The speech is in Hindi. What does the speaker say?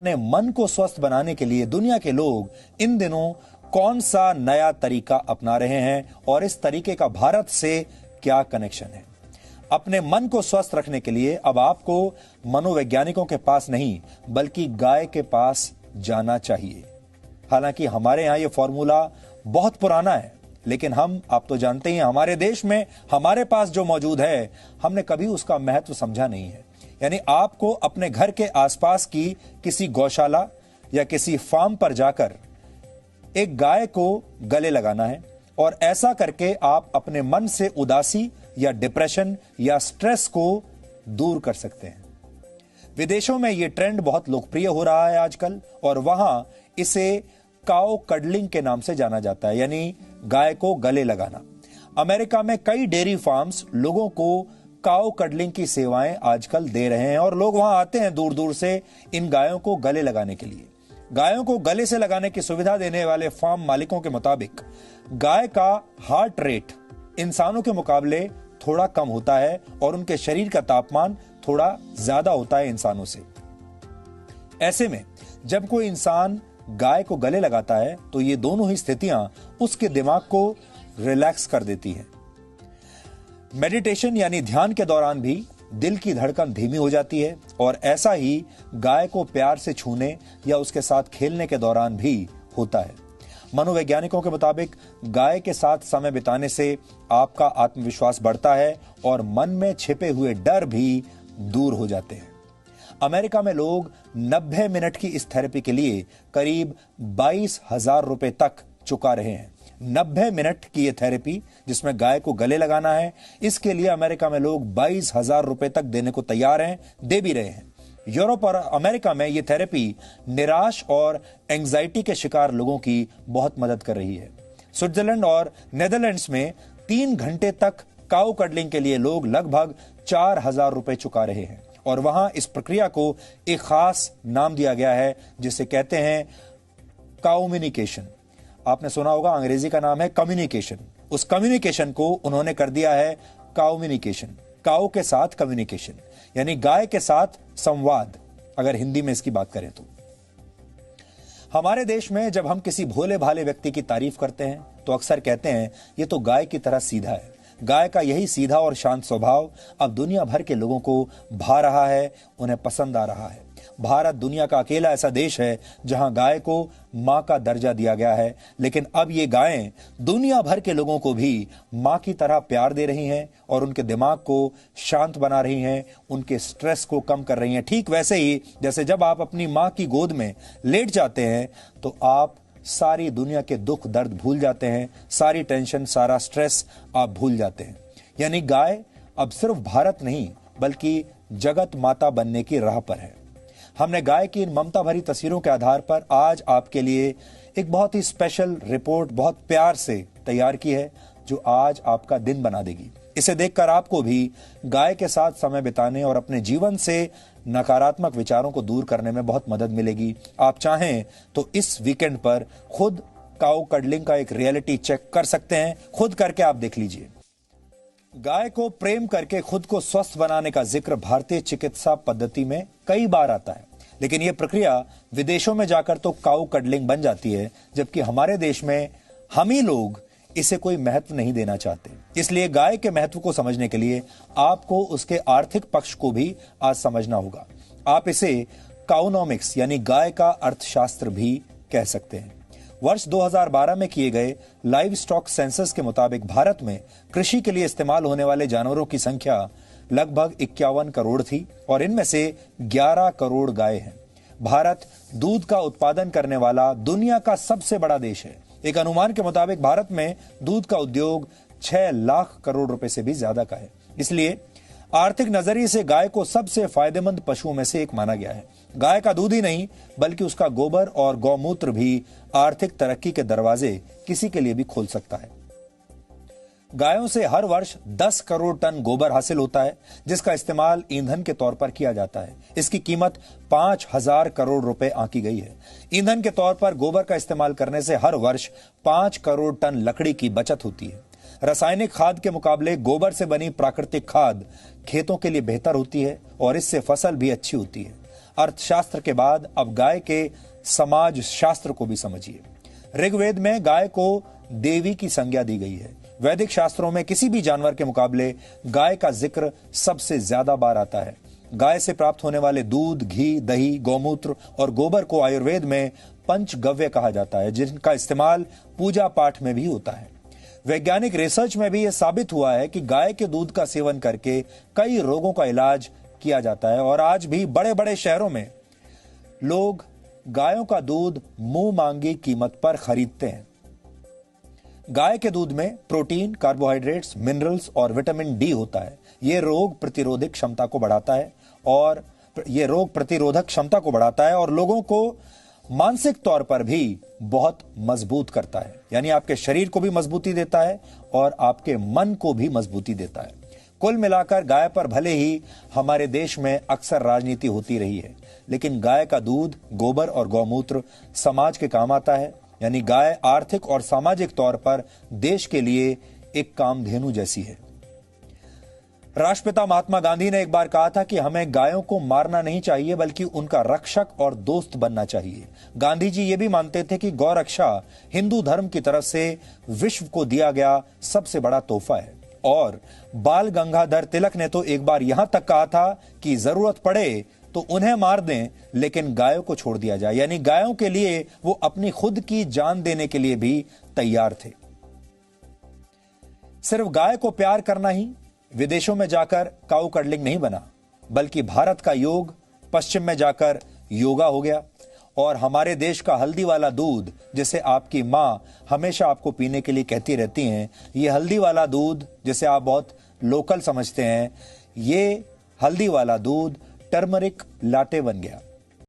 अपने मन को स्वस्थ बनाने के लिए दुनिया के लोग इन दिनों कौन सा नया तरीका अपना रहे हैं और इस तरीके का भारत से क्या कनेक्शन है। अपने मन को स्वस्थ रखने के लिए अब आपको मनोवैज्ञानिकों के पास नहीं बल्कि गाय के पास जाना चाहिए। हालांकि हमारे यहां यह फॉर्मूला बहुत पुराना है, लेकिन आप तो जानते ही हैं हमारे देश में हमारे पास जो मौजूद है हमने कभी उसका महत्व समझा नहीं है। यानी आपको अपने घर के आसपास की किसी गौशाला या किसी फार्म पर जाकर एक गाय को गले लगाना है और ऐसा करके आप अपने मन से उदासी या डिप्रेशन या स्ट्रेस को दूर कर सकते हैं। विदेशों में यह ट्रेंड बहुत लोकप्रिय हो रहा है आजकल और वहां इसे काउ कडलिंग के नाम से जाना जाता है, यानी गाय को गले लगाना। अमेरिका में कई डेयरी फार्म्स लोगों को काउ कडलिंग की सेवाएं आजकल दे रहे हैं और लोग वहां आते हैं दूर दूर से इन गायों को गले लगाने के लिए। गायों को गले से लगाने की सुविधा देने वाले फार्म मालिकों के मुताबिक गाय का हार्ट रेट इंसानों के मुकाबले थोड़ा कम होता है और उनके शरीर का तापमान थोड़ा ज्यादा होता है इंसानों से। ऐसे में जब कोई इंसान गाय को गले लगाता है तो ये दोनों ही स्थितियां उसके दिमाग को रिलैक्स कर देती हैं। मेडिटेशन यानी ध्यान के दौरान भी दिल की धड़कन धीमी हो जाती है और ऐसा ही गाय को प्यार से छूने या उसके साथ खेलने के दौरान भी होता है। मनोवैज्ञानिकों के मुताबिक गाय के साथ समय बिताने से आपका आत्मविश्वास बढ़ता है और मन में छिपे हुए डर भी दूर हो जाते हैं। अमेरिका में लोग 90 मिनट की इस थेरेपी के लिए करीब 22,000 रुपए तक चुका रहे हैं। 90 मिनट की यह थेरेपी जिसमें गाय को गले लगाना है, इसके लिए अमेरिका में लोग 22,000 रुपए तक देने को तैयार हैं, दे भी रहे हैं। यूरोप और अमेरिका में यह थेरेपी निराश और एंजाइटी के शिकार लोगों की बहुत मदद कर रही है। स्विट्जरलैंड और नेदरलैंड्स में 3 घंटे तक काउ कडलिंग के लिए लोग लगभग 4,000 रुपए चुका रहे हैं और वहां इस प्रक्रिया को एक खास नाम दिया गया है जिसे कहते हैं काउम्युनिकेशन। आपने सुना होगा अंग्रेजी का नाम है कम्युनिकेशन। उस कम्युनिकेशन को उन्होंने कर दिया है काउम्युनिकेशन, काउ के साथ कम्युनिकेशन यानी गाय के साथ संवाद, अगर हिंदी में इसकी बात करें तो। हमारे देश में जब हम किसी भोले भाले व्यक्ति की तारीफ करते हैं तो अक्सर कहते हैं ये तो गाय की तरह सीधा है। गाय का यही सीधा और शांत स्वभाव अब दुनिया भर के लोगों को भा रहा है, उन्हें पसंद आ रहा है। भारत दुनिया का अकेला ऐसा देश है जहां गाय को मां का दर्जा दिया गया है, लेकिन अब ये गायें दुनिया भर के लोगों को भी मां की तरह प्यार दे रही हैं और उनके दिमाग को शांत बना रही हैं, उनके स्ट्रेस को कम कर रही हैं। ठीक वैसे ही जैसे जब आप अपनी मां की गोद में लेट जाते हैं तो आप सारी दुनिया के दुख दर्द भूल जाते हैं, सारी टेंशन, सारा स्ट्रेस आप भूल जाते हैं। यानी गाय अब सिर्फ भारत नहीं बल्कि जगत माता बनने की राह पर है। हमने गाय की इन ममता भरी तस्वीरों के आधार पर आज आपके लिए एक बहुत ही स्पेशल रिपोर्ट बहुत प्यार से तैयार की है जो आज आपका दिन बना देगी। इसे देखकर आपको भी गाय के साथ समय बिताने और अपने जीवन से नकारात्मक विचारों को दूर करने में बहुत मदद मिलेगी। आप चाहें तो इस वीकेंड पर खुद काउ कडलिंग का एक रियलिटी चेक कर सकते हैं, खुद करके आप देख लीजिए। गाय को प्रेम करके खुद को स्वस्थ बनाने का जिक्र भारतीय चिकित्सा पद्धति में कई बार आता है, लेकिन यह प्रक्रिया विदेशों में जाकर तो काउ कडलिंग बन जाती है, जबकि हमारे देश में हम ही लोग इसे कोई महत्व नहीं देना चाहते। इसलिए गाय के महत्व को समझने के लिए आपको उसके आर्थिक पक्ष को भी आज समझना होगा। आप इसे काउनोमिक्स यानी गाय का अर्थशास्त्र भी कह सकते हैं। वर्ष 2012 में किए गए लाइव स्टॉक सेंसस के मुताबिक भारत में कृषि के लिए इस्तेमाल होने वाले जानवरों की संख्या लगभग 51 करोड़ थी और इनमें से 11 करोड़ गाय हैं। भारत दूध का उत्पादन करने वाला दुनिया का सबसे बड़ा देश है। एक अनुमान के मुताबिक भारत में दूध का उद्योग 6 लाख करोड़ रुपए से भी ज्यादा का है। इसलिए आर्थिक नजरिए से गाय को सबसे फायदेमंद पशुओं में से एक माना गया है। गाय का दूध ही नहीं बल्कि उसका गोबर और गौमूत्र भी आर्थिक तरक्की के दरवाजे किसी के लिए भी खोल सकता है। गायों से हर वर्ष 10 करोड़ टन गोबर हासिल होता है जिसका इस्तेमाल ईंधन के तौर पर किया जाता है। इसकी कीमत 5,000 करोड़ रुपए आंकी गई है। ईंधन के तौर पर गोबर का इस्तेमाल करने से हर वर्ष 5 करोड़ टन लकड़ी की बचत होती है। रासायनिक खाद के मुकाबले गोबर से बनी प्राकृतिक खाद खेतों के लिए बेहतर होती है और इससे फसल भी अच्छी होती है। अर्थशास्त्र के बाद अब गाय के समाज शास्त्र को भी समझिए। ऋग्वेद में गाय को देवी की संज्ञा दी गई है। वैदिक शास्त्रों में किसी भी जानवर के मुकाबले गाय का जिक्र सबसे ज्यादा बार आता है। गाय से प्राप्त होने वाले दूध, घी, दही, गौमूत्र और गोबर को आयुर्वेद में पंचगव्य कहा जाता है, जिनका इस्तेमाल पूजा पाठ में भी होता है। वैज्ञानिक रिसर्च में भी यह साबित हुआ है कि गाय के दूध का सेवन करके कई रोगों का इलाज किया जाता है और आज भी बड़े बड़े शहरों में लोग गायों का दूध मुंह मांगी कीमत पर खरीदते हैं। गाय के दूध में प्रोटीन, कार्बोहाइड्रेट्स, मिनरल्स और विटामिन डी होता है। यह रोग प्रतिरोधक क्षमता को बढ़ाता है और लोगों को मानसिक तौर पर भी बहुत मजबूत करता है। यानी आपके शरीर को भी मजबूती देता है और आपके मन को भी मजबूती देता है। कुल मिलाकर गाय पर भले ही हमारे देश में अक्सर राजनीति होती रही है, लेकिन गाय का दूध, गोबर और गौमूत्र समाज के काम आता है। यानी गाय आर्थिक और सामाजिक तौर पर देश के लिए एक कामधेनु जैसी है। राष्ट्रपिता महात्मा गांधी ने एक बार कहा था कि हमें गायों को मारना नहीं चाहिए, बल्कि उनका रक्षक और दोस्त बनना चाहिए। गांधी जी ये भी मानते थे कि गौ रक्षा हिंदू धर्म की तरफ से विश्व को दिया गया सबसे बड़ा तोहफा है। और बाल गंगाधर तिलक ने तो एक बार यहां तक कहा था कि जरूरत पड़े तो उन्हें मार दें, लेकिन गायों को छोड़ दिया जाए। यानी गायों के लिए वो अपनी खुद की जान देने के लिए भी तैयार थे। सिर्फ गाय को प्यार करना ही विदेशों में जाकर काऊ कडलिंग नहीं बना, बल्कि भारत का योग पश्चिम में जाकर योगा हो गया। और हमारे देश का हल्दी वाला दूध, जिसे आपकी मां हमेशा आपको पीने के लिए कहती रहती हैं, ये हल्दी वाला दूध जिसे आप बहुत लोकल समझते हैं, ये हल्दी वाला दूध टर्मरिक लाटे बन गया।